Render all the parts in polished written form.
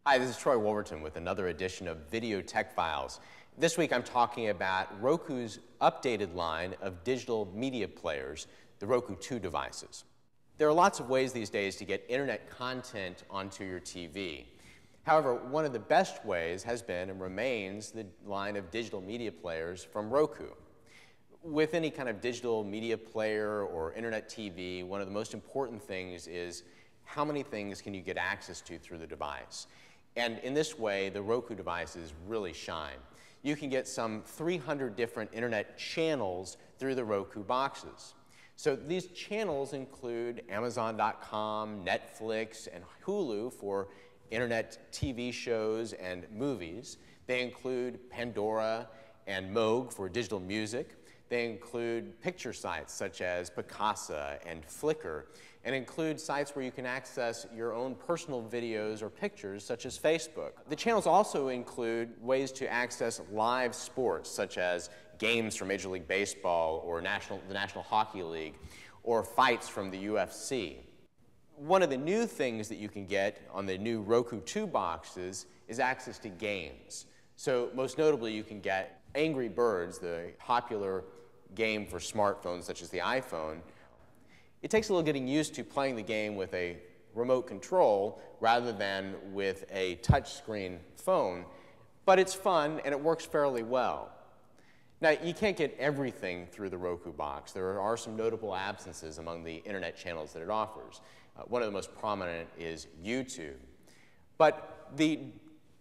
Hi, this is Troy Wolverton with another edition of Video Tech Files. This week I'm talking about Roku's updated line of digital media players, the Roku 2 devices. There are lots of ways these days to get internet content onto your TV. However, one of the best ways has been and remains the line of digital media players from Roku. With any kind of digital media player or internet TV, one of the most important things is how many things can you get access to through the device. And in this way, the Roku devices really shine. You can get some 300 different internet channels through the Roku boxes. So these channels include Amazon.com, Netflix, and Hulu for internet TV shows and movies. They include Pandora and Moog for digital music. They include picture sites such as Picasa and Flickr, and include sites where you can access your own personal videos or pictures such as Facebook. The channels also include ways to access live sports such as games from Major League Baseball or the National Hockey League, or fights from the UFC. One of the new things that you can get on the new Roku 2 boxes is access to games. So most notably, you can get Angry Birds, the popular game for smartphones such as the iPhone. It takes a little getting used to playing the game with a remote control rather than with a touchscreen phone, but it's fun and it works fairly well. Now, you can't get everything through the Roku box. There are some notable absences among the internet channels that it offers. One of the most prominent is YouTube. But the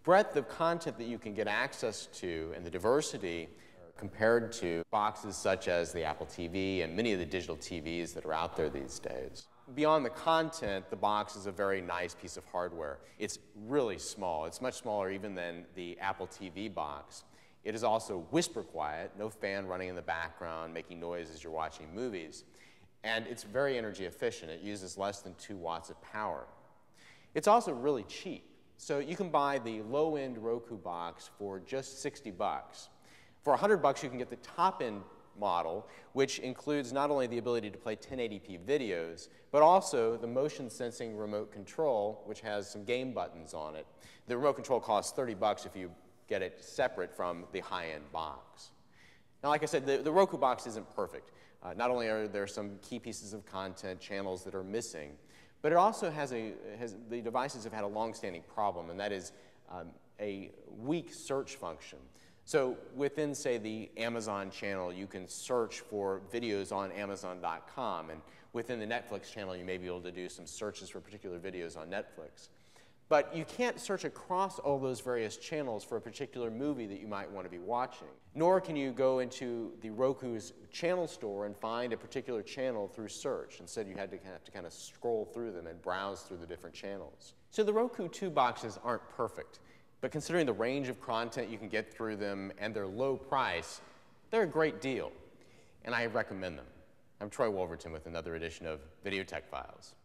breadth of content that you can get access to and the diversity compared to boxes such as the Apple TV and many of the digital TVs that are out there these days. Beyond the content, the box is a very nice piece of hardware. It's really small. It's much smaller even than the Apple TV box. It is also whisper quiet, no fan running in the background, making noise as you're watching movies. And it's very energy efficient. It uses less than 2 watts of power. It's also really cheap. So you can buy the low-end Roku box for just 60 bucks. For $100, you can get the top-end model, which includes not only the ability to play 1080p videos, but also the motion-sensing remote control, which has some game buttons on it. The remote control costs 30 bucks if you get it separate from the high-end box. Now, like I said, the Roku box isn't perfect. Not only are there some key pieces of content, channels that are missing, but it also the devices have had a long-standing problem, and that is a weak search function. So within, say, the Amazon channel, you can search for videos on Amazon.com, and within the Netflix channel, you may be able to do some searches for particular videos on Netflix. But you can't search across all those various channels for a particular movie that you might want to be watching. Nor can you go into the Roku's channel store and find a particular channel through search. Instead, you have to kind of scroll through them and browse through the different channels. So the Roku 2 boxes aren't perfect. But considering the range of content you can get through them and their low price, they're a great deal. And I recommend them. I'm Troy Wolverton with another edition of Video Tech Files.